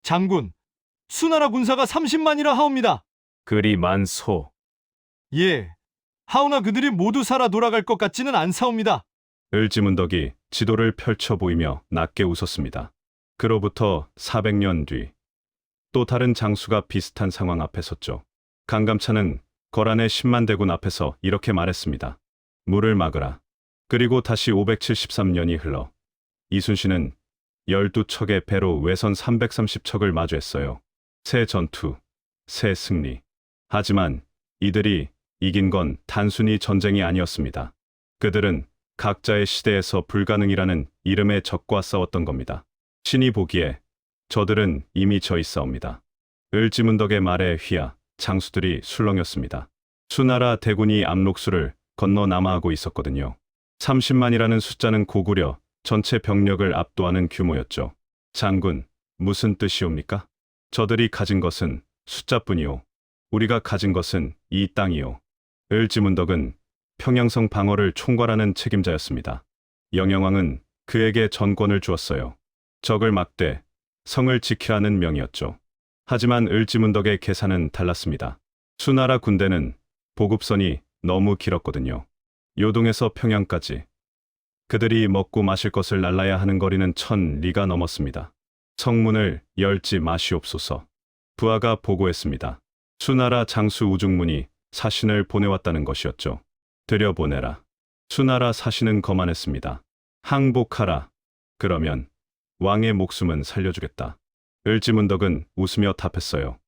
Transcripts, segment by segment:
장군, 수나라 군사가 30만이라 하옵니다. 그리 많소. 예, 하오나 그들이 모두 살아 돌아갈 것 같지는 않사옵니다. 을지문덕이 지도를 펼쳐 보이며 낮게 웃었습니다. 그로부터 400년 뒤, 또 다른 장수가 비슷한 상황 앞에 섰죠. 강감찬은 거란의 10만 대군 앞에서 이렇게 말했습니다. 물을 막으라. 그리고 다시 573년이 흘러 이순신은 12척의 배로 외선 330척을 마주했어요. 새 전투, 새 승리. 하지만 이들이 이긴 건 단순히 전쟁이 아니었습니다. 그들은 각자의 시대에서 불가능이라는 이름의 적과 싸웠던 겁니다. 신이 보기에 저들은 이미 져 있사옵니다. 을지문덕의 말에 휘하 장수들이 술렁였습니다. 수나라 대군이 압록수를 건너 남하하고 있었거든요. 30만이라는 숫자는 고구려 전체 병력을 압도하는 규모였죠. 장군, 무슨 뜻이옵니까? 저들이 가진 것은 숫자뿐이오. 우리가 가진 것은 이 땅이오. 을지문덕은 평양성 방어를 총괄하는 책임자였습니다. 영영왕은 그에게 전권을 주었어요. 적을 막되 성을 지키라는 명이었죠. 하지만 을지문덕의 계산은 달랐습니다. 수나라 군대는 보급선이 너무 길었거든요. 요동에서 평양까지 그들이 먹고 마실 것을 날라야 하는 거리는 1000리가 넘었습니다. 성문을 열지 마시옵소서. 부하가 보고했습니다. 수나라 장수 우중문이 사신을 보내왔다는 것이었죠. 들여보내라. 수나라 사신은 거만했습니다. 항복하라. 그러면 왕의 목숨은 살려주겠다. 을지문덕은 웃으며 답했어요.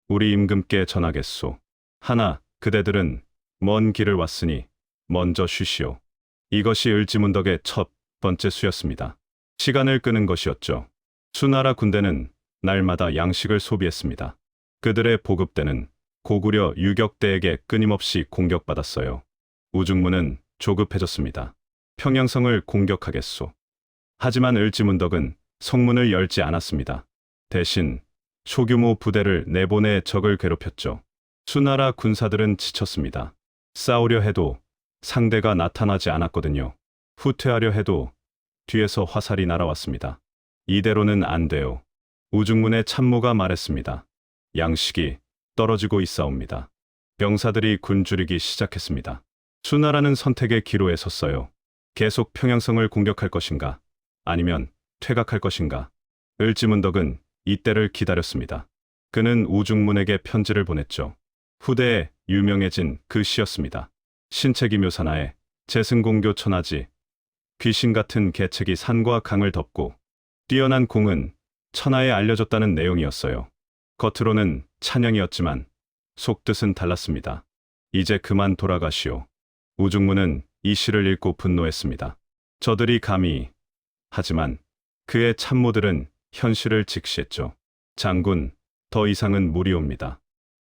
우리 임금께 전하겠소. 하나, 그대들은 먼 길을 왔으니 먼저 쉬시오. 이것이 을지문덕의 첫 번째 수였습니다. 시간을 끄는 것이었죠. 수나라 군대는 날마다 양식을 소비했습니다. 그들의 보급대는 고구려 유격대에게 끊임없이 공격받았어요. 우중문은 조급해졌습니다. 평양성을 공격하겠소. 하지만 을지문덕은 성문을 열지 않았습니다. 대신 소규모 부대를 내보내 적을 괴롭혔죠. 수나라 군사들은 지쳤습니다. 싸우려 해도 상대가 나타나지 않았거든요. 후퇴하려 해도 뒤에서 화살이 날아왔습니다. 이대로는 안 돼요. 우중문의 참모가 말했습니다. 양식이 떨어지고 있사옵니다. 병사들이 굶주리기 시작했습니다. 수나라는 선택의 기로에 섰어요. 계속 평양성을 공격할 것인가, 아니면 퇴각할 것인가. 을지문덕은 이때를 기다렸습니다. 그는 우중문에게 편지를 보냈죠. 후대에 유명해진 그 시였습니다. 신책이 묘사나에 재승공교 천하지, 귀신 같은 계책이 산과 강을 덮고 뛰어난 공은 천하에 알려졌다는 내용이었어요. 겉으로는 찬양이었지만 속뜻은 달랐습니다. 이제 그만 돌아가시오. 우중문은 이 시를 읽고 분노했습니다. 저들이 감히. 하지만 그의 참모들은 현실을 직시했죠. 장군, 더 이상은 무리옵니다.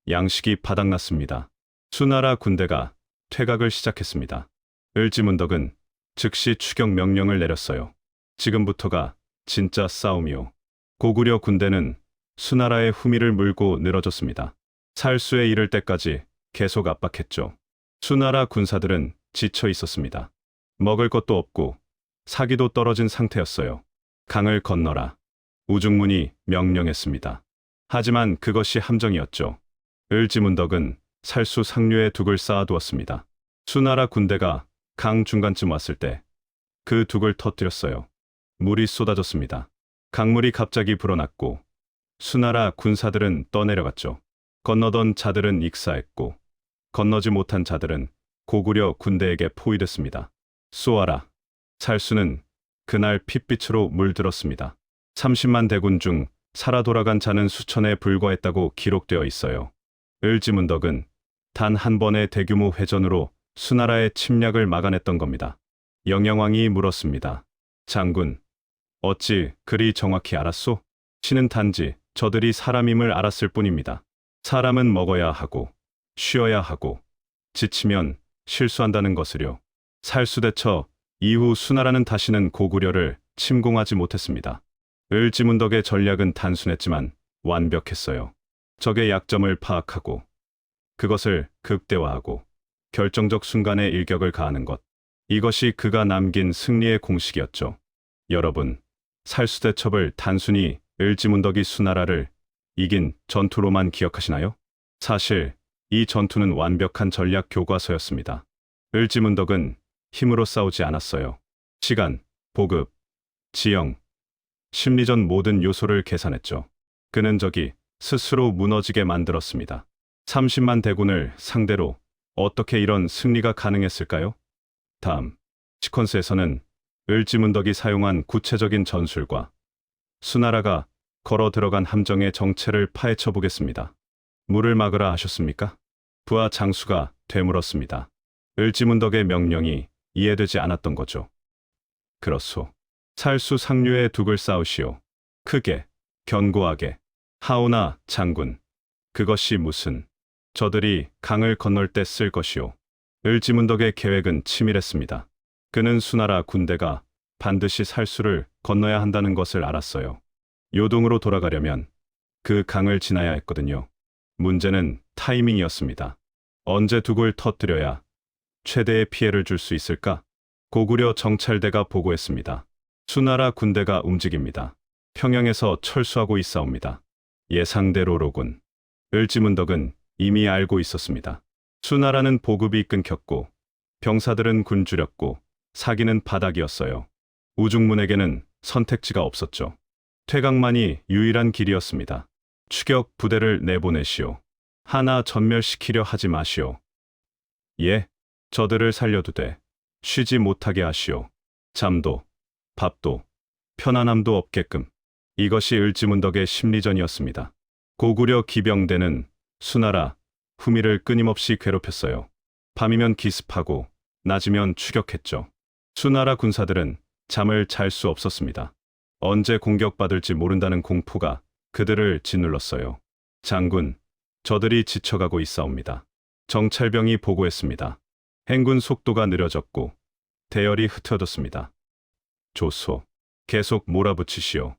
양식이 바닥났습니다. 수나라 군대가 퇴각을 시작했습니다. 을지문덕은 즉시 추격 명령을 내렸어요. 지금부터가 진짜 싸움이오. 고구려 군대는 수나라의 후미를 물고 늘어졌습니다. 살수에 이를 때까지 계속 압박했죠. 수나라 군사들은 지쳐 있었습니다. 먹을 것도 없고 사기도 떨어진 상태였어요. 강을 건너라. 우중문이 명령했습니다. 하지만 그것이 함정이었죠. 을지문덕은 살수 상류에 둑을 쌓아두었습니다. 수나라 군대가 강 중간쯤 왔을 때 그 둑을 터뜨렸어요. 물이 쏟아졌습니다. 강물이 갑자기 불어났고 수나라 군사들은 떠내려갔죠. 건너던 자들은 익사했고 건너지 못한 자들은 고구려 군대에게 포위됐습니다. 쏘아라. 살수는 그날 핏빛으로 물들었습니다. 30만 대군 중 살아 돌아간 자는 수천에 불과했다고 기록되어 있어요. 을지문덕은 단 한 번의 대규모 회전으로 수나라의 침략을 막아냈던 겁니다. 영영왕이 물었습니다. 장군, 어찌 그리 정확히 알았소? 신은 단지 저들이 사람임을 알았을 뿐입니다. 사람은 먹어야 하고 쉬어야 하고 지치면 실수한다는 것을요. 살수대처 이후 수나라는 다시는 고구려를 침공하지 못했습니다. 을지문덕의 전략은 단순했지만 완벽했어요. 적의 약점을 파악하고 그것을 극대화하고 결정적 순간에 일격을 가하는 것. 이것이 그가 남긴 승리의 공식이었죠. 여러분, 살수대첩을 단순히 을지문덕이 수나라를 이긴 전투로만 기억하시나요? 사실 이 전투는 완벽한 전략 교과서였습니다. 을지문덕은 힘으로 싸우지 않았어요. 시간, 보급, 지형, 심리전 모든 요소를 계산했죠. 그는 적이 스스로 무너지게 만들었습니다. 30만 대군을 상대로 어떻게 이런 승리가 가능했을까요? 다음 시퀀스에서는 을지문덕이 사용한 구체적인 전술과 수나라가 걸어 들어간 함정의 정체를 파헤쳐 보겠습니다. 물을 막으라 하셨습니까? 부하 장수가 되물었습니다. 을지문덕의 명령이 이해되지 않았던 거죠. 그렇소. 살수 상류의 둑을 쌓으시오. 크게, 견고하게. 하오나 장군. 그것이 무슨. 저들이 강을 건널 때 쓸 것이오. 을지문덕의 계획은 치밀했습니다. 그는 수나라 군대가 반드시 살수를 건너야 한다는 것을 알았어요. 요동으로 돌아가려면 그 강을 지나야 했거든요. 문제는 타이밍이었습니다. 언제 둑을 터뜨려야 최대의 피해를 줄 수 있을까? 고구려 정찰대가 보고했습니다. 수나라 군대가 움직입니다. 평양에서 철수하고 있사옵니다. 예상대로로군. 을지문덕은 이미 알고 있었습니다. 수나라는 보급이 끊겼고 병사들은 굶주렸고 사기는 바닥이었어요. 우중문에게는 선택지가 없었죠. 퇴각만이 유일한 길이었습니다. 추격 부대를 내보내시오. 하나 전멸시키려 하지 마시오. 예, 저들을 살려두되 쉬지 못하게 하시오. 잠도, 밥도, 편안함도 없게끔. 이것이 을지문덕의 심리전이었습니다. 고구려 기병대는 수나라, 후미를 끊임없이 괴롭혔어요. 밤이면 기습하고 낮이면 추격했죠. 수나라 군사들은 잠을 잘 수 없었습니다. 언제 공격받을지 모른다는 공포가 그들을 짓눌렀어요. 장군, 저들이 지쳐가고 있사옵니다. 정찰병이 보고했습니다. 행군 속도가 느려졌고 대열이 흩어졌습니다. 조소, 계속 몰아붙이시오.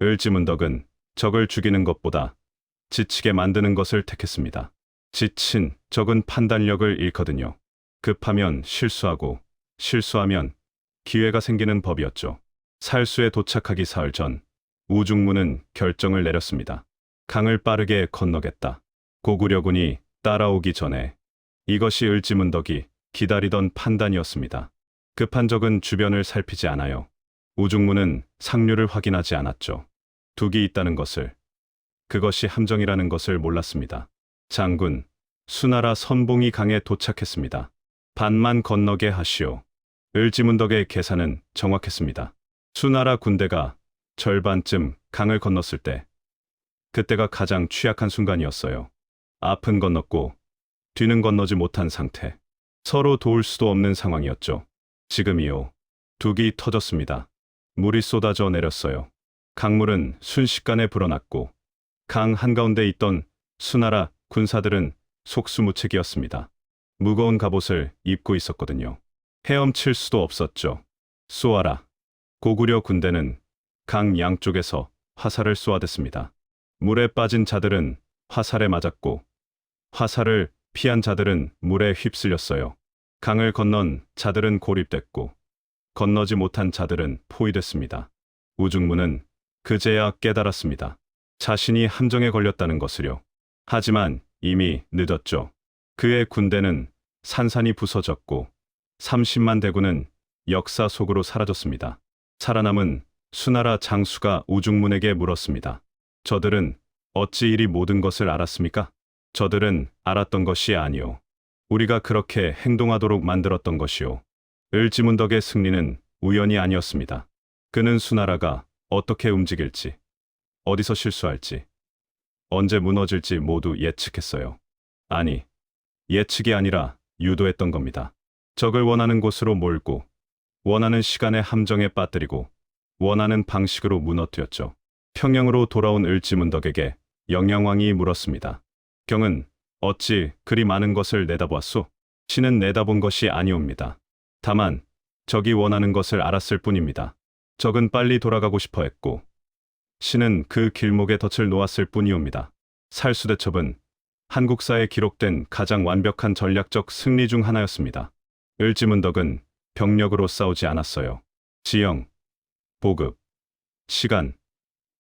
을지문덕은 적을 죽이는 것보다 지치게 만드는 것을 택했습니다. 지친 적은 판단력을 잃거든요. 급하면 실수하고 실수하면 기회가 생기는 법이었죠. 살수에 도착하기 사흘 전 우중문은 결정을 내렸습니다. 강을 빠르게 건너겠다. 고구려군이 따라오기 전에. 이것이 을지문덕이 기다리던 판단이었습니다. 급한 적은 주변을 살피지 않아요. 우중문은 상류를 확인하지 않았죠. 둑이 있다는 것을, 그것이 함정이라는 것을 몰랐습니다. 장군, 수나라 선봉이 강에 도착했습니다. 반만 건너게 하시오. 을지문덕의 계산은 정확했습니다. 수나라 군대가 절반쯤 강을 건넜을 때, 그때가 가장 취약한 순간이었어요. 앞은 건넜고 뒤는 건너지 못한 상태. 서로 도울 수도 없는 상황이었죠. 지금이요. 둑이 터졌습니다. 물이 쏟아져 내렸어요. 강물은 순식간에 불어났고 강 한가운데 있던 수나라 군사들은 속수무책이었습니다. 무거운 갑옷을 입고 있었거든요. 헤엄칠 수도 없었죠. 쏘아라. 고구려 군대는 강 양쪽에서 화살을 쏘아댔습니다. 물에 빠진 자들은 화살에 맞았고 화살을 피한 자들은 물에 휩쓸렸어요. 강을 건넌 자들은 고립됐고 건너지 못한 자들은 포위됐습니다. 우중문은 그제야 깨달았습니다. 자신이 함정에 걸렸다는 것을요. 하지만 이미 늦었죠. 그의 군대는 산산이 부서졌고 30만 대군은 역사 속으로 사라졌습니다. 살아남은 수나라 장수가 우중문에게 물었습니다. 저들은 어찌 이리 모든 것을 알았습니까? 저들은 알았던 것이 아니오. 우리가 그렇게 행동하도록 만들었던 것이오. 을지문덕의 승리는 우연이 아니었습니다. 그는 수나라가 어떻게 움직일지, 어디서 실수할지, 언제 무너질지 모두 예측했어요. 아니, 예측이 아니라 유도했던 겁니다. 적을 원하는 곳으로 몰고, 원하는 시간에 함정에 빠뜨리고, 원하는 방식으로 무너뜨렸죠. 평양으로 돌아온 을지문덕에게 영양왕이 물었습니다. 경은 어찌 그리 많은 것을 내다보았소? 신은 내다본 것이 아니옵니다. 다만 적이 원하는 것을 알았을 뿐입니다. 적은 빨리 돌아가고 싶어 했고 신은 그 길목에 덫을 놓았을 뿐이옵니다. 살수대첩은 한국사에 기록된 가장 완벽한 전략적 승리 중 하나였습니다. 을지문덕은 병력으로 싸우지 않았어요. 지형, 보급, 시간,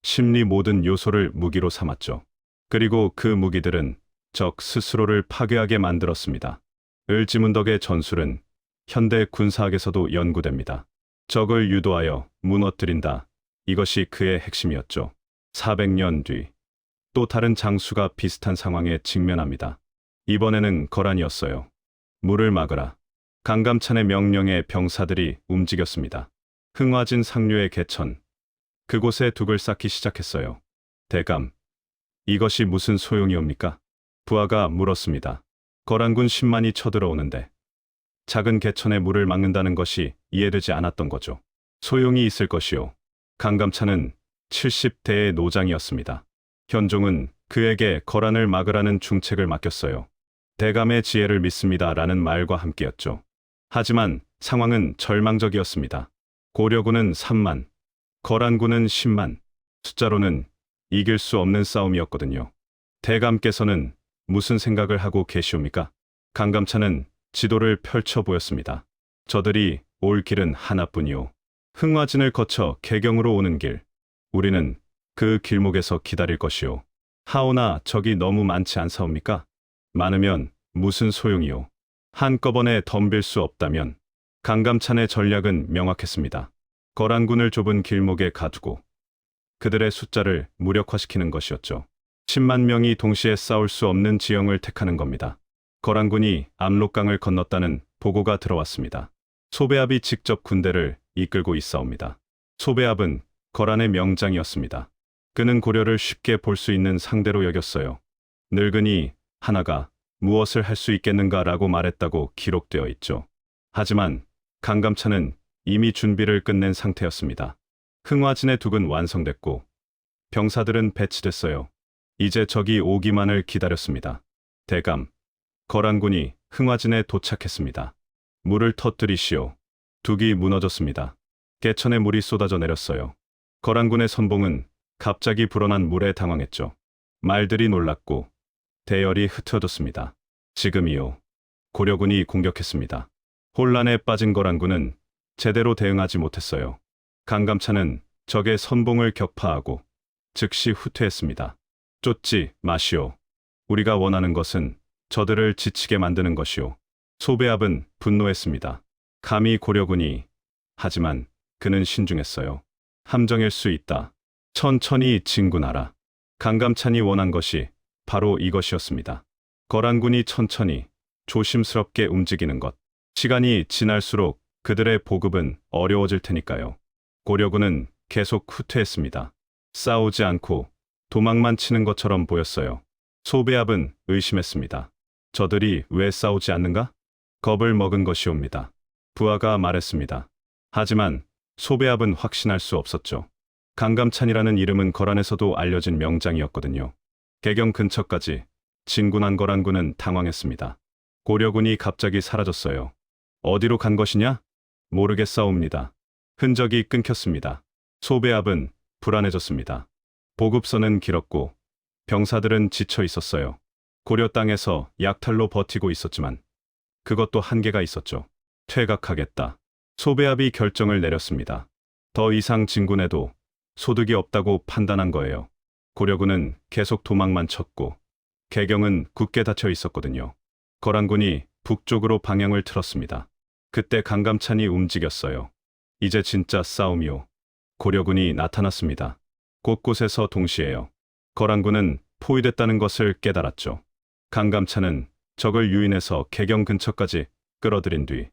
심리 모든 요소를 무기로 삼았죠. 그리고 그 무기들은 적 스스로를 파괴하게 만들었습니다. 을지문덕의 전술은 현대 군사학에서도 연구됩니다. 적을 유도하여 무너뜨린다. 이것이 그의 핵심이었죠. 400년 뒤, 또 다른 장수가 비슷한 상황에 직면합니다. 이번에는 거란이었어요. 물을 막으라. 강감찬의 명령에 병사들이 움직였습니다. 흥화진 상류의 개천, 그곳에 둑을 쌓기 시작했어요. 대감, 이것이 무슨 소용이옵니까? 부하가 물었습니다. 거란군 10만이 쳐들어오는데 작은 개천에 물을 막는다는 것이 이해되지 않았던 거죠. 소용이 있을 것이요. 강감찬은 70대의 노장이었습니다. 현종은 그에게 거란을 막으라는 중책을 맡겼어요. 대감의 지혜를 믿습니다라는 말과 함께였죠. 하지만 상황은 절망적이었습니다. 고려군은 3만, 거란군은 10만, 숫자로는 이길 수 없는 싸움이었거든요. 대감께서는 무슨 생각을 하고 계시옵니까? 강감찬은 지도를 펼쳐 보였습니다. 저들이 올 길은 하나뿐이요. 흥화진을 거쳐 개경으로 오는 길. 우리는 그 길목에서 기다릴 것이요. 하오나 적이 너무 많지 않사옵니까? 많으면 무슨 소용이요. 한꺼번에 덤빌 수 없다면. 강감찬의 전략은 명확했습니다. 거란군을 좁은 길목에 가두고 그들의 숫자를 무력화시키는 것이었죠. 10만 명이 동시에 싸울 수 없는 지형을 택하는 겁니다. 거란군이 압록강을 건넜다는 보고가 들어왔습니다. 소배압이 직접 군대를 이끌고 있사옵니다. 소배압은 거란의 명장이었습니다. 그는 고려를 쉽게 볼 수 있는 상대로 여겼어요. 늙은이 하나가 무엇을 할 수 있겠는가라고 말했다고 기록되어 있죠. 하지만 강감찬은 이미 준비를 끝낸 상태였습니다. 흥화진의 둑은 완성됐고 병사들은 배치됐어요. 이제 적이 오기만을 기다렸습니다. 대감, 거란군이 흥화진에 도착했습니다. 물을 터뜨리시오. 둑이 무너졌습니다. 개천에 물이 쏟아져 내렸어요. 거란군의 선봉은 갑자기 불어난 물에 당황했죠. 말들이 놀랐고 대열이 흩어졌습니다. 지금이요. 고려군이 공격했습니다. 혼란에 빠진 거란군은 제대로 대응하지 못했어요. 강감찬은 적의 선봉을 격파하고 즉시 후퇴했습니다. 쫓지 마시오. 우리가 원하는 것은 저들을 지치게 만드는 것이오. 소배압은 분노했습니다. 감히 고려군이. 하지만 그는 신중했어요. 함정일 수 있다. 천천히 진군하라. 강감찬이 원한 것이 바로 이것이었습니다. 거란군이 천천히 조심스럽게 움직이는 것. 시간이 지날수록 그들의 보급은 어려워질 테니까요. 고려군은 계속 후퇴했습니다. 싸우지 않고 도망만 치는 것처럼 보였어요. 소배압은 의심했습니다. 저들이 왜 싸우지 않는가? 겁을 먹은 것이옵니다. 부하가 말했습니다. 하지만 소배압은 확신할 수 없었죠. 강감찬이라는 이름은 거란에서도 알려진 명장이었거든요. 개경 근처까지 진군한 거란군은 당황했습니다. 고려군이 갑자기 사라졌어요. 어디로 간 것이냐? 모르겠사옵니다. 흔적이 끊겼습니다. 소배압은 불안해졌습니다. 보급선은 길었고 병사들은 지쳐 있었어요. 고려 땅에서 약탈로 버티고 있었지만 그것도 한계가 있었죠. 퇴각하겠다. 소배압이 결정을 내렸습니다. 더 이상 진군해도 소득이 없다고 판단한 거예요. 고려군은 계속 도망만 쳤고 개경은 굳게 닫혀 있었거든요. 거란군이 북쪽으로 방향을 틀었습니다. 그때 강감찬이 움직였어요. 이제 진짜 싸움이요. 고려군이 나타났습니다. 곳곳에서 동시에요. 거란군은 포위됐다는 것을 깨달았죠. 강감찬은 적을 유인해서 개경 근처까지 끌어들인 뒤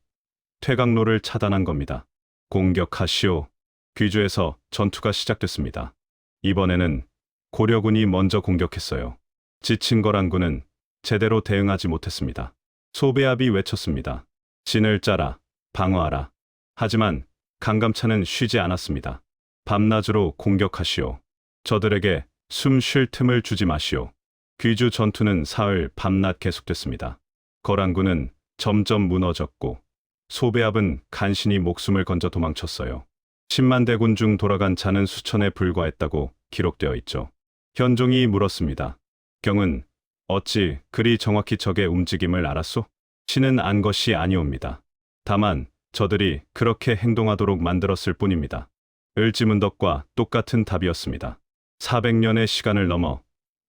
퇴각로를 차단한 겁니다. 공격하시오. 귀주에서 전투가 시작됐습니다. 이번에는 고려군이 먼저 공격했어요. 지친 거란군은 제대로 대응하지 못했습니다. 소배압이 외쳤습니다. 진을 짜라, 방어하라. 하지만 강감찬은 쉬지 않았습니다. 밤낮으로 공격하시오. 저들에게 숨 쉴 틈을 주지 마시오. 귀주 전투는 사흘 밤낮 계속됐습니다. 거란군은 점점 무너졌고 소배압은 간신히 목숨을 건져 도망쳤어요. 10만 대군 중 돌아간 자는 수천에 불과했다고 기록되어 있죠. 현종이 물었습니다. 경은 어찌 그리 정확히 적의 움직임을 알았소? 신은 안 것이 아니옵니다. 다만 저들이 그렇게 행동하도록 만들었을 뿐입니다. 을지문덕과 똑같은 답이었습니다. 400년의 시간을 넘어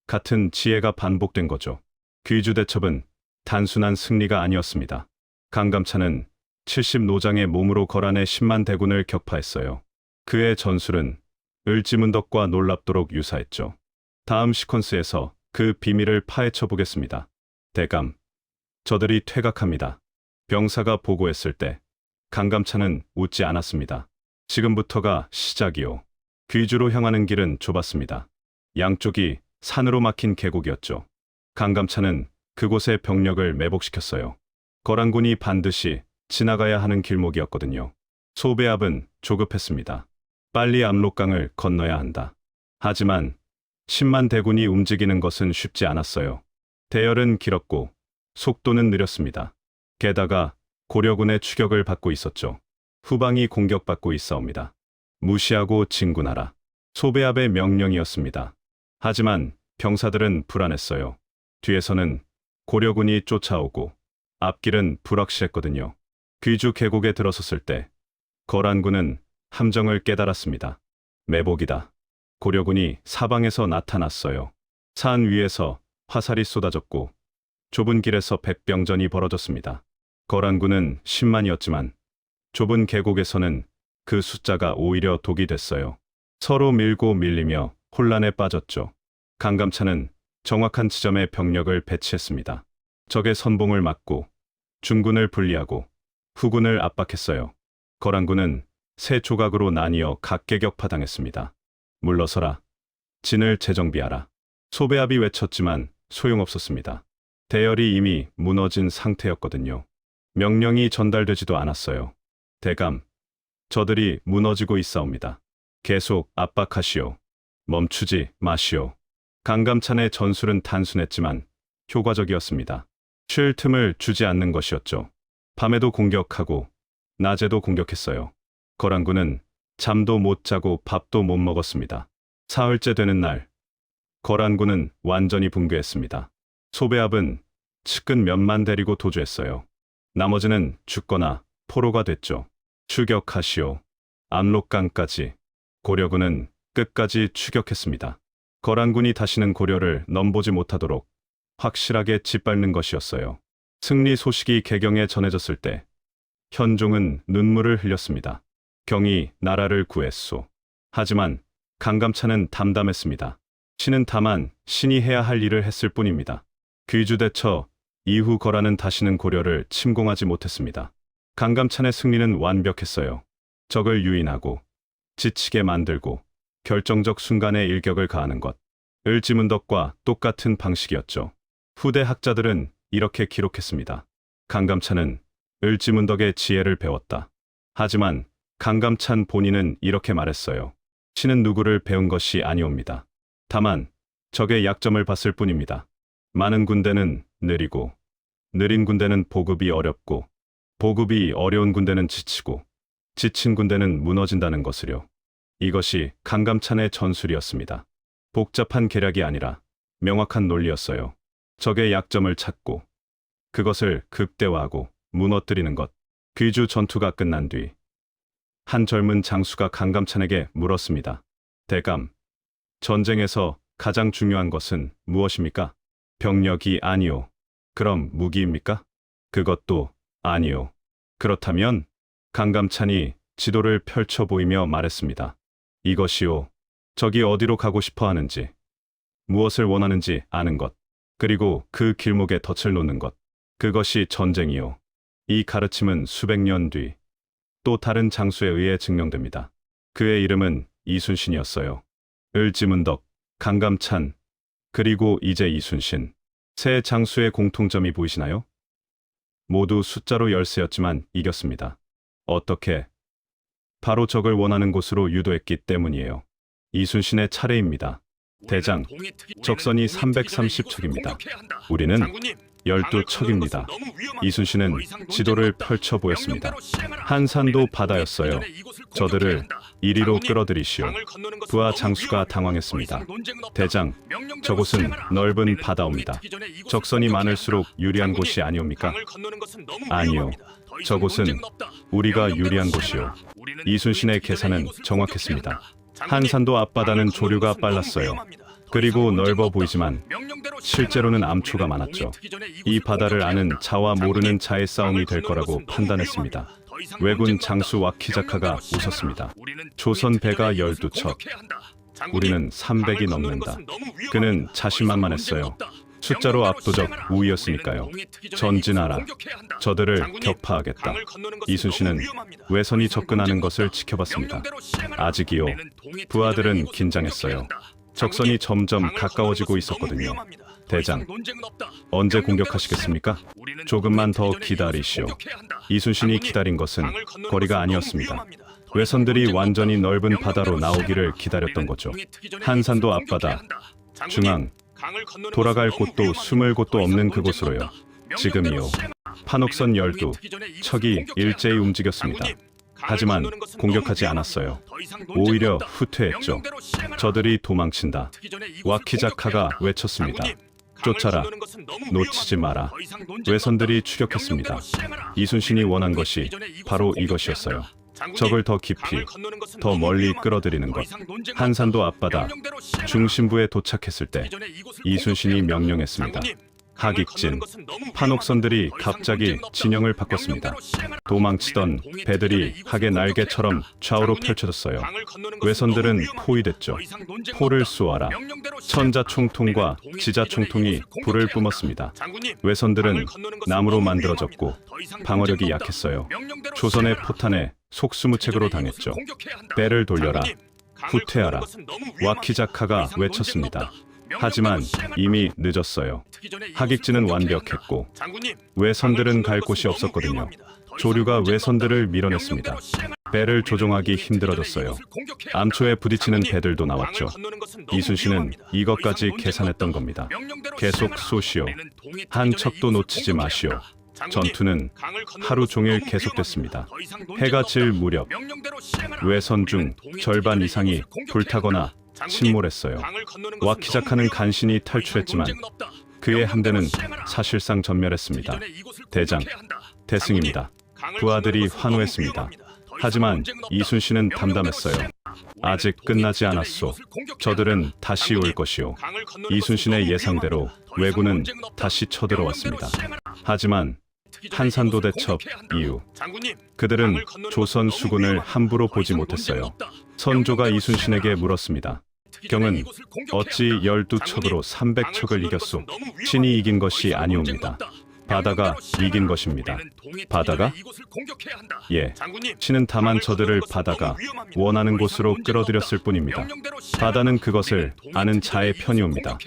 같은 지혜가 반복된 거죠. 귀주 대첩은 단순한 승리가 아니었습니다. 강감찬은 70노장의 몸으로 거란의 10만 대군을 격파했어요. 그의 전술은 을지문덕과 놀랍도록 유사했죠. 다음 시퀀스에서 그 비밀을 파헤쳐 보겠습니다. 대감, 저들이 퇴각합니다. 병사가 보고했을 때 강감찬은 웃지 않았습니다. 지금부터가 시작이요. 귀주로 향하는 길은 좁았습니다. 양쪽이 산으로 막힌 계곡이었죠. 강감찬은 그곳에 병력을 매복시켰어요. 거란군이 반드시 지나가야 하는 길목이었거든요. 소배압은 조급했습니다. 빨리 압록강을 건너야 한다. 하지만 10만 대군이 움직이는 것은 쉽지 않았어요. 대열은 길었고 속도는 느렸습니다. 게다가 고려군의 추격을 받고 있었죠. 후방이 공격받고 있사옵니다. 무시하고 진군하라. 소배압의 명령이었습니다. 하지만 병사들은 불안했어요. 뒤에서는 고려군이 쫓아오고 앞길은 불확실했거든요. 귀주 계곡에 들어섰을 때 거란군은 함정을 깨달았습니다. 매복이다. 고려군이 사방에서 나타났어요. 산 위에서 화살이 쏟아졌고 좁은 길에서 백병전이 벌어졌습니다. 거란군은 10만이었지만 좁은 계곡에서는 그 숫자가 오히려 독이 됐어요. 서로 밀고 밀리며 혼란에 빠졌죠. 강감찬은 정확한 지점에 병력을 배치했습니다. 적의 선봉을 막고 중군을 분리하고 후군을 압박했어요. 거란군은 세 조각으로 나뉘어 각계격파당했습니다. 물러서라. 진을 재정비하라. 소배압이 외쳤지만 소용없었습니다. 대열이 이미 무너진 상태였거든요. 명령이 전달되지도 않았어요. 대감, 저들이 무너지고 있사옵니다. 계속 압박하시오. 멈추지 마시오. 강감찬의 전술은 단순했지만 효과적이었습니다. 쉴 틈을 주지 않는 것이었죠. 밤에도 공격하고 낮에도 공격했어요. 거란군은 잠도 못 자고 밥도 못 먹었습니다. 사흘째 되는 날, 거란군은 완전히 붕괴했습니다. 소배압은 측근 몇만 데리고 도주했어요. 나머지는 죽거나 포로가 됐죠. 추격하시오. 압록강까지. 고려군은 끝까지 추격했습니다. 거란군이 다시는 고려를 넘보지 못하도록 확실하게 짓밟는 것이었어요. 승리 소식이 개경에 전해졌을 때 현종은 눈물을 흘렸습니다. 경이 나라를 구했소. 하지만 강감찬은 담담했습니다. 신은 다만 신이 해야 할 일을 했을 뿐입니다. 귀주 대처 이후 거란은 다시는 고려를 침공하지 못했습니다. 강감찬의 승리는 완벽했어요. 적을 유인하고 지치게 만들고 결정적 순간에 일격을 가하는 것. 을지문덕과 똑같은 방식이었죠. 후대 학자들은 이렇게 기록했습니다. 강감찬은 을지문덕의 지혜를 배웠다. 하지만 강감찬 본인은 이렇게 말했어요. 신은 누구를 배운 것이 아니옵니다. 다만 적의 약점을 봤을 뿐입니다. 많은 군대는 느리고 느린 군대는 보급이 어렵고 보급이 어려운 군대는 지치고 지친 군대는 무너진다는 것을요. 이것이 강감찬의 전술이었습니다. 복잡한 계략이 아니라 명확한 논리였어요. 적의 약점을 찾고 그것을 극대화하고 무너뜨리는 것. 귀주 전투가 끝난 뒤 한 젊은 장수가 강감찬에게 물었습니다. 대감, 전쟁에서 가장 중요한 것은 무엇입니까? 병력이 아니오. 그럼 무기입니까? 그것도 아니오. 그렇다면? 강감찬이 지도를 펼쳐 보이며 말했습니다. 이것이오. 적이 어디로 가고 싶어 하는지, 무엇을 원하는지 아는 것, 그리고 그 길목에 덫을 놓는 것. 그것이 전쟁이오. 이 가르침은 수백 년 뒤 또 다른 장수에 의해 증명됩니다. 그의 이름은 이순신이었어요. 을지문덕, 강감찬, 그리고 이제 이순신. 세 장수의 공통점이 보이시나요? 모두 숫자로 열세였지만 이겼습니다. 어떻게? 바로 적을 원하는 곳으로 유도했기 때문이에요. 이순신의 차례입니다. 대장, 적선이 330척입니다. 우리는 12척입니다. 이순신은 지도를 펼쳐 보였습니다. 한산도 바다였어요. 저들을 이리로 끌어들이시오. 부하 장수가 당황했습니다. 대장, 저곳은 넓은 바다옵니다. 적선이 많을수록 유리한 곳이 아니옵니까? 아니요. 저곳은 우리가 유리한 곳이오. 이순신의 계산은 정확했습니다. 한산도 앞바다는 조류가 빨랐어요. 그리고 넓어 보이지만 실제로는 암초가 많았죠. 이 바다를 아는 자와 모르는 자의 싸움이 될 거라고 판단했습니다. 왜군 장수 와키자카가 웃었습니다. 조선 배가 12척, 우리는 300이 넘는다. 그는 자신만만했어요. 숫자로 압도적 우위였으니까요. 전진하라. 저들을 격파하겠다. 이순신은 외선이 접근하는 것을 지켜봤습니다. 아직이요. 부하들은 긴장했어요. 적선이 점점 가까워지고 있었거든요. 대장, 언제 공격하시겠습니까? 조금만 더 기다리시오. 이순신이 기다린 것은 거리가 아니었습니다. 외선들이 완전히 넓은 바다로 나오기를 기다렸던 거죠. 한산도 앞바다, 중앙, 돌아갈 곳도 숨을 곳도 없는 그곳으로요. 지금이요. 판옥선 12, 척이 일제히 움직였습니다. 하지만 공격하지 않았어요. 오히려 후퇴했죠. 저들이 도망친다. 와키자카가 외쳤습니다. 쫓아라. 놓치지 마라. 외선들이 추격했습니다. 이순신이 원한 것이 바로 이것이었어요. 적을 더 깊이, 더 멀리 끌어들이는 것. 한산도 앞바다 중심부에 도착했을 때 이순신이 명령했습니다. 하객진, 판옥선들이 갑자기 진영을 바꿨습니다. 도망치던 배들이 학의 날개처럼 좌우로 펼쳐졌어요. 외선들은 포위됐죠. 포를 쏘아라. 천자총통과 지자총통이 불을 뿜었습니다. 외선들은 나무로 만들어졌고 방어력이 약했어요. 조선의 포탄에 속수무책으로 당했죠. 배를 돌려라. 후퇴하라. 와키자카가 외쳤습니다. 하지만 이미 늦었어요. 하객진은 완벽했고 외선들은 갈 곳이 없었거든요. 조류가 외선들을 밀어냈습니다. 배를 조종하기 힘들어졌어요. 암초에 부딪히는 배들도 나왔죠. 이순신은 이것까지 계산했던 겁니다. 계속 쏘시오. 한 척도 놓치지 마시오. 전투는 하루 종일 계속됐습니다. 해가 질 무렵 외선 중 절반 이상이 불타거나 침몰했어요. 와키자카는 간신히 탈출했지만 그의 함대는 사실상 전멸했습니다. 대장, 대승입니다. 부하들이 환호했습니다. 하지만 이순신은 담담했어요. 아직 끝나지 않았소. 저들은 다시 올 것이오. 이순신의 예상대로 왜군은 다시 쳐들어왔습니다. 하지만 한산도 대첩 이후 그들은 조선 수군을 함부로 보지 못했어요. 선조가 이순신에게 물었습니다. 경은 어찌 12척으로 300척을 이겼소? 신이 이긴 것이 아니옵니다. 바다가 이긴 것입니다. 바다가? 예. 신은 다만 저들을 바다가 원하는 곳으로 끌어들였을 뿐입니다. 바다는 그것을 아는 자의 편이옵니다.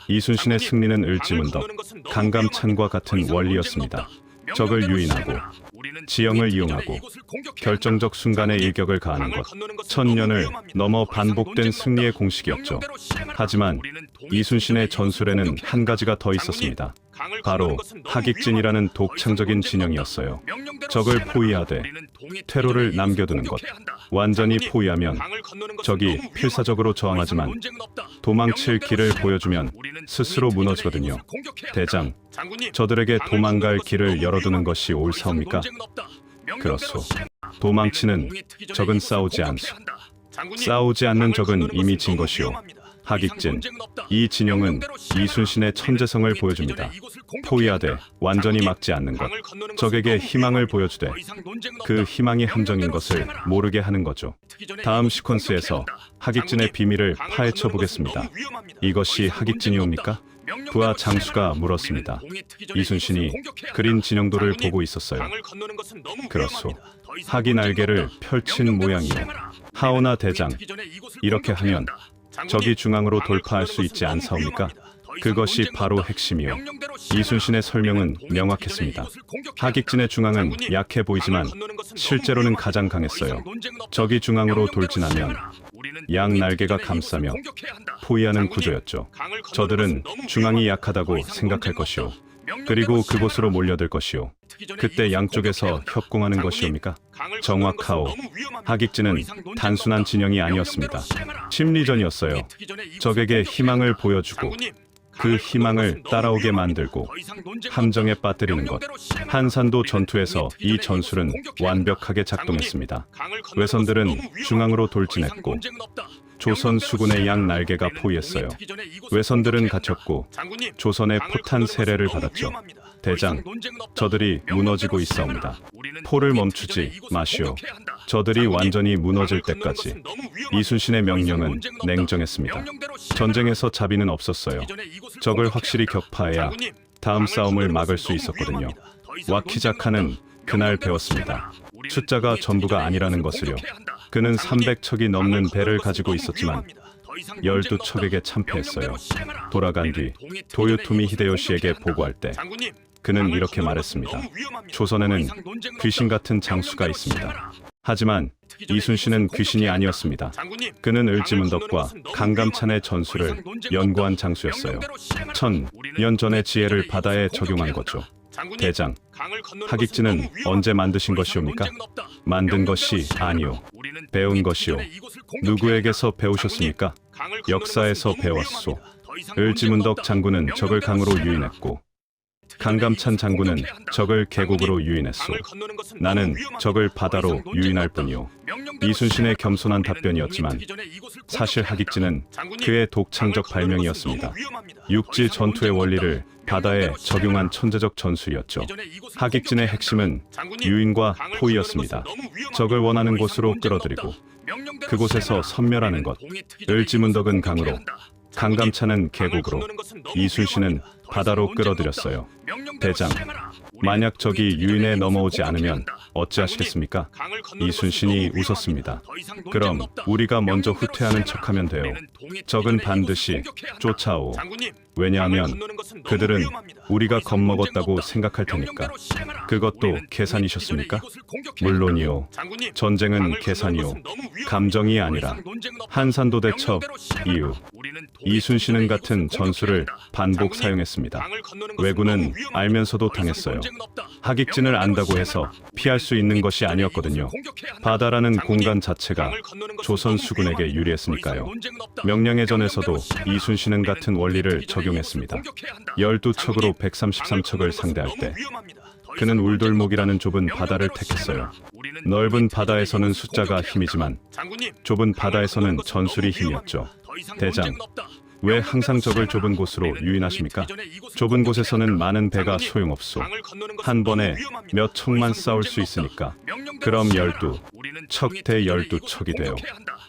이순신의 승리는 을지문덕, 강감찬과 같은 원리였습니다. 적을 유인하고 지형을 이용하고 결정적 순간에 일격을 가하는 것. 천년을 넘어 반복된 승리의 공식이었죠. 하지만 이순신의 전술에는 한 가지가 더 있었습니다. 바로 하객진이라는 독창적인 진영이었어요. 적을 포위하되 퇴로를 남겨두는 것. 완전히 포위하면 적이 필사적으로 저항하지만 도망칠 길을 보여주면 스스로 무너지거든요. 대장, 저들에게 도망갈 길을 열어두는 것이 옳사옵니까? 그렇소. 도망치는 적은 싸우지 않소. 싸우지 않는 적은 이미 진 것이오. 하객진, 이 진영은 이순신의 천재성을 보여줍니다. 포위하되 완전히 막지 않는 것. 적에게 희망을 보여주되 그 희망이 함정인 것을 모르게 하는 거죠. 다음 시퀀스에서 하객진의 비밀을 파헤쳐 보겠습니다. 이것이 하객진이옵니까? 부하 장수가 물었습니다. 이순신이 그린 진영도를 보고 있었어요. 그렇소. 학이 날개를 펼친 모양이요. 하오나 대장, 이렇게 하면 적이 중앙으로 돌파할 수 있지 않사옵니까? 그것이 바로 핵심이요. 이순신의 설명은 명확했습니다. 하객진의 중앙은 약해 보이지만 실제로는 가장 강했어요. 적이 중앙으로 돌진하면 양 날개가 감싸며 포위하는 구조였죠. 저들은 중앙이 약하다고 생각할 것이요. 그리고 그곳으로 몰려들 것이요. 그때 양쪽에서 협공하는 것이옵니까? 정확하오. 하객진은 단순한 진영이 아니었습니다. 심리전이었어요. 적에게 희망을 보여주고 그 희망을 따라오게 만들고 함정에 빠뜨리는 것. 한산도 전투에서 이 전술은 완벽하게 작동했습니다. 외선들은 중앙으로 돌진했고 조선 수군의 양 날개가 포위했어요. 외선들은 갇혔고 조선의 포탄 세례를 받았죠. 대장, 저들이 무너지고 있사옵니다. 포를 멈추지 마시오. 저들이 완전히 무너질 때까지. 이순신의 명령은 냉정했습니다. 전쟁에서 자비는 없었어요. 적을 확실히 격파해야 다음 싸움을 막을 수 있었거든요. 와키자카는 그날 배웠습니다. 숫자가 전부가 아니라는 것을요. 그는 300척이 넘는 배를 가지고 있었지만 12척에게 참패했어요. 돌아간 뒤 도요토미 히데요시에게 보고할 때 그는 이렇게 말했습니다. 조선에는 귀신 같은 장수가 있습니다. 하지만 이순신은 귀신이 아니었습니다. 그는 을지문덕과 강감찬의 전술을 연구한 장수였어요. 1000년 전의 지혜를 바다에 적용한 거죠. 대장, 하객진은 언제 만드신 것이옵니까? 만든 것이 아니오. 배운 것이오. 누구에게서 배우셨습니까? 역사에서 배웠소. 을지문덕 장군은 적을 강으로 유인했고 강감찬 장군은 적을 계곡으로 유인했소. 나는 적을 바다로 유인할 뿐이오. 이순신의 겸손한 답변이었지만 사실 하객진은 그의 독창적 발명이었습니다. 육지 전투의 원리를 바다에 적용한 천재적 전술이었죠. 하객진의 핵심은 유인과 포위였습니다. 적을 원하는 곳으로 끌어들이고 그곳에서 섬멸하는 것. 을지문덕은 강으로, 강감찬은 계곡으로, 이순신은 바다로 끌어들였어요. 대장, 만약 적이 유인에 넘어오지 않으면 어찌하시겠습니까? 이순신이 웃었습니다. 그럼 우리가 먼저 후퇴하는 척하면 돼요. 적은 반드시 쫓아오. 왜냐하면 그들은 우리가 겁먹었다고 생각할 테니까. 그것도 계산이셨습니까? 물론이요. 전쟁은 계산이요. 감정이 아니라. 한산도 대첩 이후 이순신은 같은 전술을 반복 사용했습니다. 왜군은 알면서도 당했어요. 하객진을 안다고 해서 피할 수 있는 것이 아니었거든요. 바다라는 공간 자체가 조선 수군에게 유리했으니까요. 명량해전에서도 이순신은 같은 원리를 적용했습니다. 12척으로 133척을 상대할 때 그는 울돌목이라는 좁은 바다를 택했어요. 넓은 바다에서는 숫자가 힘이지만 좁은 바다에서는 전술이 힘이었죠. 대장, 왜 항상 적을 좁은 곳으로 유인하십니까? 좁은 곳에서는 많은 배가 소용없소. 한 번에 몇 척만 싸울 수 있으니까. 그럼 12척 대 12척이 돼요.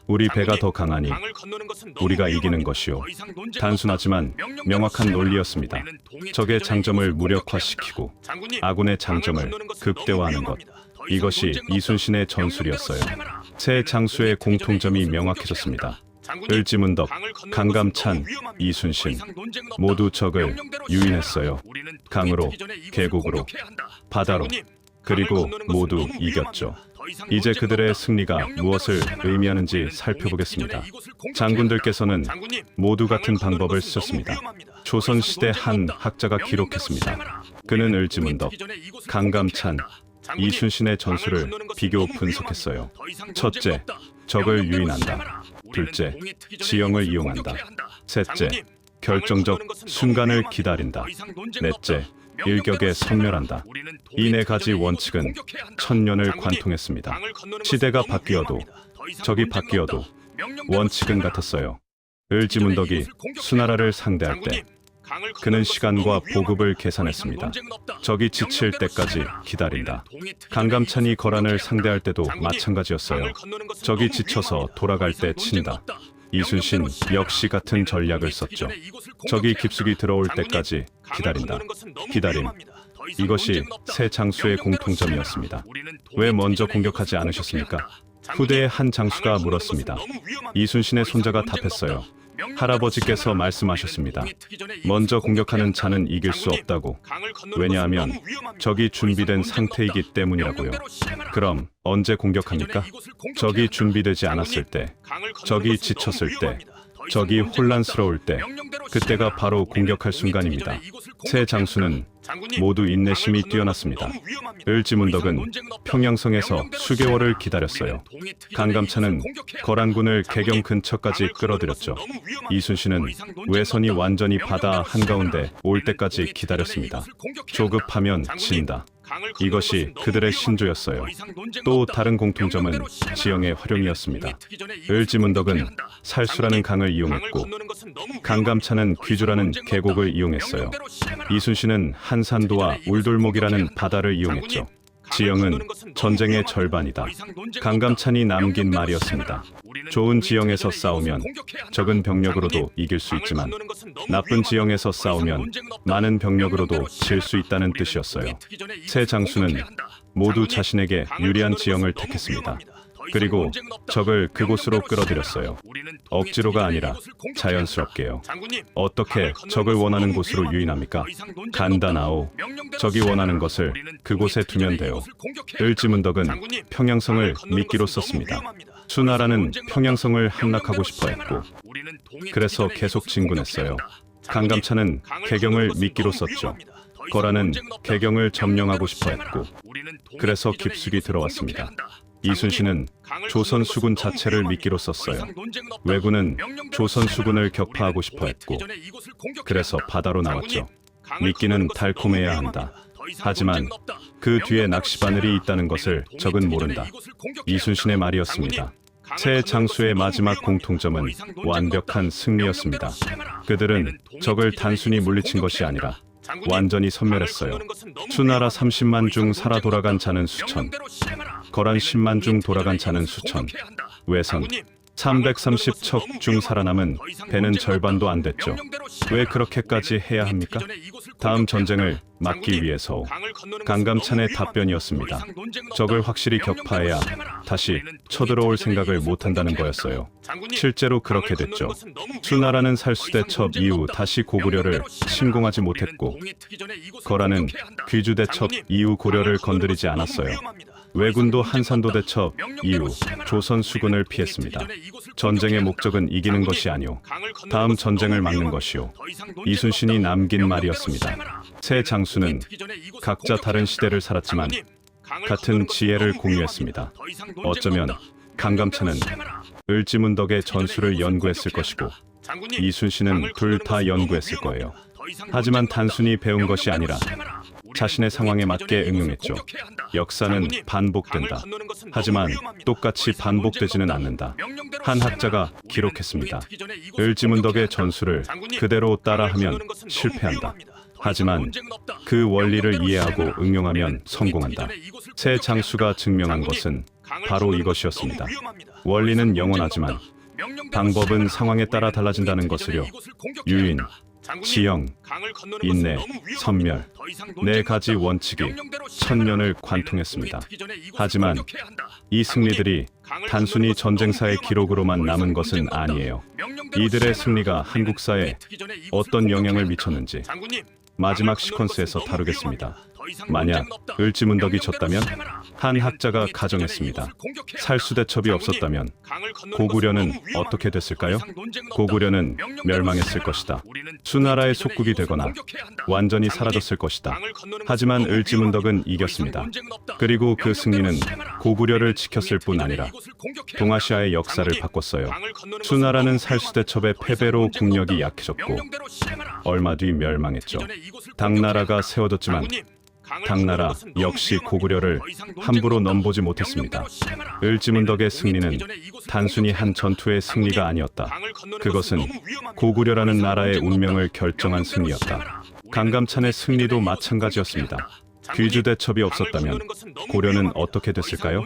우리 배가 더 강하니 우리가 이기는 것이요. 단순하지만 명확한 논리였습니다. 적의 장점을 무력화시키고 아군의 장점을 극대화하는 것. 이것이 이순신의 전술이었어요. 세 장수의 공통점이 명확해졌습니다. 을지문덕, 강감찬, 이순신 모두 적을 유인했어요. 강으로, 계곡으로, 바다로. 그리고 모두 이겼죠. 이제 그들의 승리가 무엇을 의미하는지 살펴보겠습니다. 장군들께서는 모두 같은 방법을 쓰셨습니다. 조선시대 한 학자가 기록했습니다. 그는 을지문덕, 강감찬, 이순신의 전술을 비교 분석했어요. 첫째, 적을 유인한다. 둘째, 지형을 이용한다. 셋째, 결정적 순간을 기다린다. 넷째, 일격에 섬멸한다. 이 네 가지 원칙은 천년을 관통했습니다. 시대가 바뀌어도 적이 바뀌어도 원칙은 같았어요. 을지문덕이 수나라를 상대할 때 그는 시간과 보급을 계산했습니다. 적이 지칠 때까지 기다린다. 강감찬이 거란을 상대할 때도 마찬가지였어요. 적이 지쳐서 돌아갈 때 친다. 이순신 역시 같은 전략을 썼죠. 적이 깊숙이 들어올 때까지 기다린다. 기다림. 이것이 세 장수의 공통점이었습니다. 왜 먼저 공격하지 않으셨습니까? 후대의 한 장수가 물었습니다. 이순신의 손자가 답했어요. 할아버지께서 말씀하셨습니다. 먼저 공격하는 자는 이길 수 없다고. 왜냐하면 적이 준비된 상태이기 때문이라고요. 그럼 언제 공격합니까? 적이 준비되지 않았을 때, 적이 지쳤을 때, 적이 혼란스러울 때, 그때가 바로 공격할 순간입니다. 세 장수는 모두 인내심이 뛰어났습니다. 을지문덕은 평양성에서 수개월을 기다렸어요. 강감찬은 거란군을 개경 근처까지 끌어들였죠. 이순신은 외선이 완전히 바다 한가운데 올 때까지 기다렸습니다. 조급하면 진다. 이것이 그들의 신조였어요. 또 다른 공통점은 지형의 활용이었습니다. 을지문덕은 살수라는 강을 이용했고 강감찬은 귀주라는 계곡을 이용했어요. 이순신은 한산도와 울돌목이라는 바다를 이용했죠. 지형은 전쟁의 절반이다. 강감찬이 남긴 말이었습니다. 좋은 지형에서 싸우면 적은 병력으로도 이길 수 있지만 나쁜 지형에서 싸우면 많은 병력으로도 질 수 있다는 뜻이었어요. 세 장수는 모두 자신에게 유리한 지형을 택했습니다. 그리고 적을 그곳으로 끌어들였어요. 억지로가 아니라 자연스럽게요. 어떻게 적을 원하는 곳으로 유인합니까? 간단하오. 적이 원하는 것을 그곳에 두면 돼요. 을지문덕은 평양성을 미끼로 썼습니다. 수나라는 평양성을 함락하고 싶어 했고 그래서 계속 진군했어요. 강감찬은 개경을 미끼로 썼죠. 거란은 개경을 점령하고 싶어 했고 그래서 깊숙이 들어왔습니다. 이순신은 조선 수군 자체를 미끼로 썼어요. 왜군은 조선 수군을 격파하고 싶어 했고 그래서 바다로 나왔죠. 미끼는 달콤해야 한다. 하지만 그 뒤에 낚시바늘이 있다는 것을 적은 모른다. 이순신의 말이었습니다. 세 장수의 마지막 공통점은 완벽한 승리였습니다. 그들은 적을 단순히 물리친 것이 아니라 완전히 섬멸했어요. 수나라 30만 중 살아 돌아간 자는 수천, 거란 10만 중 돌아간 자는 수천, 외선 330척 중 살아남은 배는 절반도 안 됐죠. 왜 그렇게까지 해야 합니까? 다음 전쟁을 막기 위해서. 강감찬의 답변이었습니다. 적을 확실히 격파해야 다시 쳐들어올 생각을 못한다는 거였어요. 실제로 그렇게 됐죠. 수나라는 살수대첩 이후 다시 고구려를 침공하지 못했고 거란은 귀주대첩 이후 고려를 건드리지 않았어요. 왜군도 한산도 대첩 이후 조선 수군을 피했습니다. 전쟁의 목적은 이기는 것이 아니오. 다음 전쟁을 막는 것이오. 이순신이 남긴 말이었습니다. 세 장수는 각자 다른 시대를 살았지만 같은 지혜를 공유했습니다. 어쩌면 강감찬은 을지문덕의 전술을 연구했을 것이고 이순신은 둘 다 연구했을 거예요. 하지만 단순히 배운 것이 아니라 자신의 상황에 맞게 응용했죠. 역사는 반복된다. 하지만 똑같이 반복되지는 않는다. 한 학자가 기록했습니다. 을지문덕의 전술을 그대로 따라하면 실패한다. 하지만 그 원리를 이해하고 응용하면 성공한다. 세 장수가 증명한 것은 바로 이것이었습니다. 원리는 영원하지만 방법은 상황에 따라 달라진다는 것을요. 유인, 지형, 인내, 선멸, 네 가지 원칙이 천년을 관통했습니다. 하지만 이 승리들이 단순히 전쟁사의 기록으로만 남은 것은 아니에요. 이들의 승리가 한국사에 어떤 영향을 미쳤는지 마지막 시퀀스에서 다루겠습니다. 만약 을지문덕이 졌다면 한 학자가 가정했습니다. 살수대첩이 없었다면 고구려는 어떻게 됐을까요? 고구려는 멸망했을 것이다. 수나라의 속국이 되거나 완전히 사라졌을 것이다. 하지만 을지문덕은 이겼습니다. 그리고 그 승리는 고구려를 지켰을 뿐 아니라 동아시아의 역사를 바꿨어요. 수나라는 살수대첩의 패배로 국력이 약해졌고 얼마 뒤 멸망했죠. 당나라가 세워졌지만 당나라 역시 고구려를 함부로 넘보지 못했습니다. 을지문덕의 승리는 단순히 한 전투의 승리가 아니었다. 그것은 고구려라는 나라의 운명을 결정한 승리였다. 강감찬의 승리도 마찬가지였습니다. 귀주대첩이 없었다면 고려는 어떻게 됐을까요?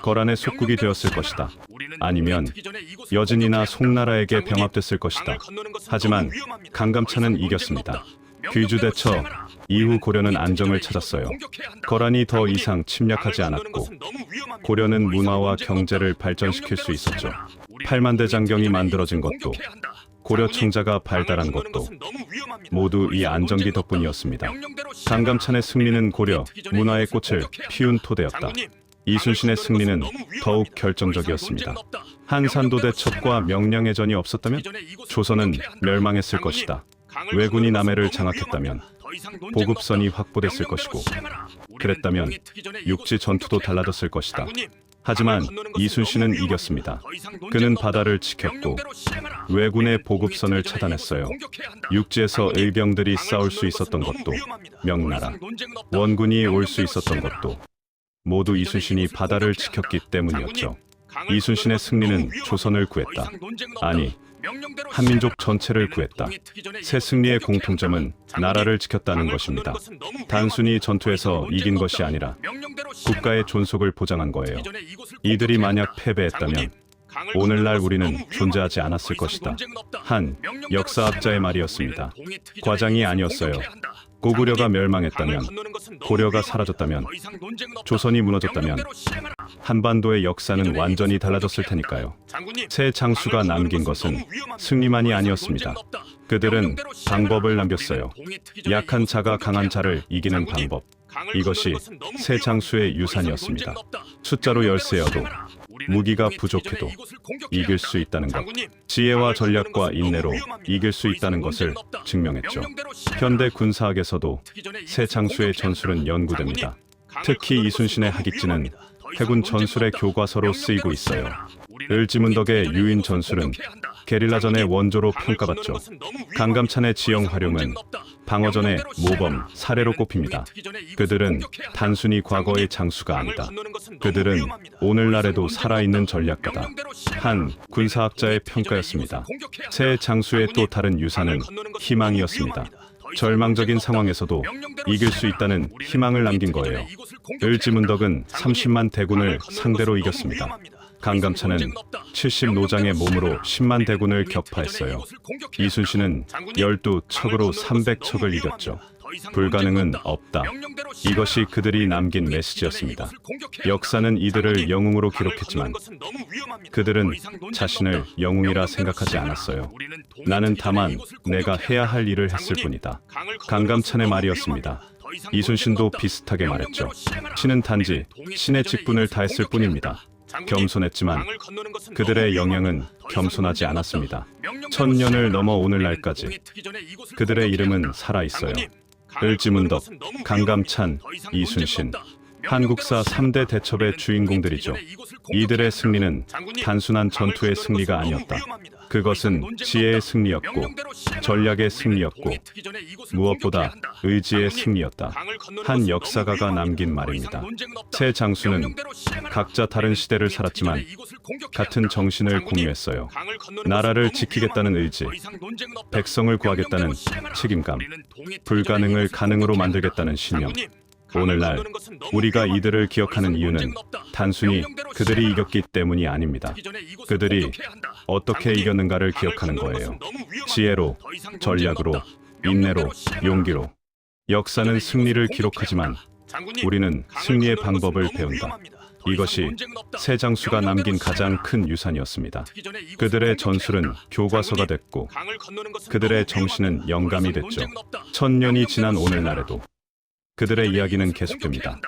거란의 속국이 되었을 것이다. 아니면 여진이나 송나라에게 병합됐을 것이다. 하지만 강감찬은 이겼습니다. 귀주대첩 이후 고려는 안정을 찾았어요. 거란이 더 이상 침략하지 않았고 고려는 문화와 경제를 발전시킬 수 있었죠. 팔만대장경이 만들어진 것도 고려 청자가 발달한 것도 모두 이 안정기 덕분이었습니다. 강감찬의 승리는 고려 문화의 꽃을 피운 토대였다. 이순신의 승리는 더욱 결정적이었습니다. 한산도 대첩과 명량의 전이 없었다면 조선은 멸망했을 것이다. 왜군이 남해를 장악했다면 보급선이 확보됐을 것이고 그랬다면 육지 전투도 달라졌을 것이다. 하지만 이순신은 이겼습니다. 그는 바다를 지켰고 왜군의 보급선을 차단했어요. 육지에서 의병들이 싸울 수 있었던 것도, 명나라 원군이 올 수 있었던 것도 모두 이순신이 바다를 지켰기 때문이었죠. 이순신의 승리는 조선을 구했다. 아니, 한민족 전체를 구했다. 새 승리의 공통점은 나라를 지켰다는 것입니다. 단순히 전투에서 이긴 것이 아니라 국가의 존속을 보장한 거예요. 이들이 만약 패배했다면 오늘날 우리는 존재하지 않았을 것이다. 한 역사학자의 말이었습니다. 과장이 아니었어요. 고구려가 멸망했다면, 고려가 사라졌다면, 조선이 무너졌다면 한반도의 역사는 완전히 달라졌을 테니까요. 새 장수가 남긴 것은 승리만이 아니었습니다. 그들은 방법을 남겼어요. 약한 자가 강한 자를 이기는 방법. 이것이 새 장수의 유산이었습니다. 숫자로 열세여도, 무기가 부족해도 이길 수 있다는 것. 지혜와 전략과 인내로 이길 수 있다는 것을 증명했죠. 현대 군사학에서도 새 장수의 전술은 연구됩니다. 특히 이순신의 하깃지는 해군 전술의 교과서로 쓰이고 있어요. 을지문덕의 유인 전술은 게릴라전의 원조로 평가받죠. 강감찬의 지형 활용은 방어전의 모범 사례로 꼽힙니다. 그들은 단순히 과거의 장수가 아니다. 그들은 오늘날에도 살아있는 전략가다. 한 군사학자의 평가였습니다. 새 장수의 또 다른 유산은 희망이었습니다. 절망적인 상황에서도 이길 수 있다는 희망을 남긴 거예요. 을지문덕은 30만 대군을 상대로 이겼습니다. 강감찬은 70노장의 몸으로 10만 대군을 격파했어요. 이순신은 12척으로 300척을 이겼죠. 불가능은 없다. 이것이 그들이 남긴 메시지였습니다. 역사는 이들을 영웅으로 기록했지만 그들은 자신을 영웅이라 생각하지 않았어요. 나는 다만 내가 해야 할 일을 했을 뿐이다. 강감찬의 말이었습니다. 이순신도 비슷하게 말했죠. 신은 단지 신의 직분을 다했을 뿐입니다. 겸손했지만 그들의 영향은 겸손하지 않았습니다. 1000년을 넘어 오늘날까지 그들의 이름은 살아있어요. 을지문덕, 강감찬, 이순신, 한국사 3대 대첩의 주인공들이죠. 이들의 승리는 단순한 전투의 승리가 아니었다. 그것은 지혜의 승리였고, 전략의 승리였고, 무엇보다 의지의 승리였다. 한 역사가가 남긴 말입니다. 새 장수는 각자 다른 시대를 살았지만 같은 정신을 공유했어요. 나라를 지키겠다는 의지, 백성을 구하겠다는 책임감, 불가능을 가능으로 만들겠다는 신념. 오늘날 우리가 이들을 기억하는 이유는 단순히 그들이 이겼기 때문이 아닙니다. 그들이 어떻게 이겼는가를 기억하는 거예요. 지혜로, 전략으로, 인내로, 용기로. 역사는 승리를 기록하지만 우리는 승리의 방법을 배운다. 이것이 새 장수가 남긴 가장 큰 유산이었습니다. 그들의 전술은 교과서가 됐고 그들의 정신은 영감이 됐죠. 1000년이 지난 오늘날에도 그들의 이야기는 계속됩니다.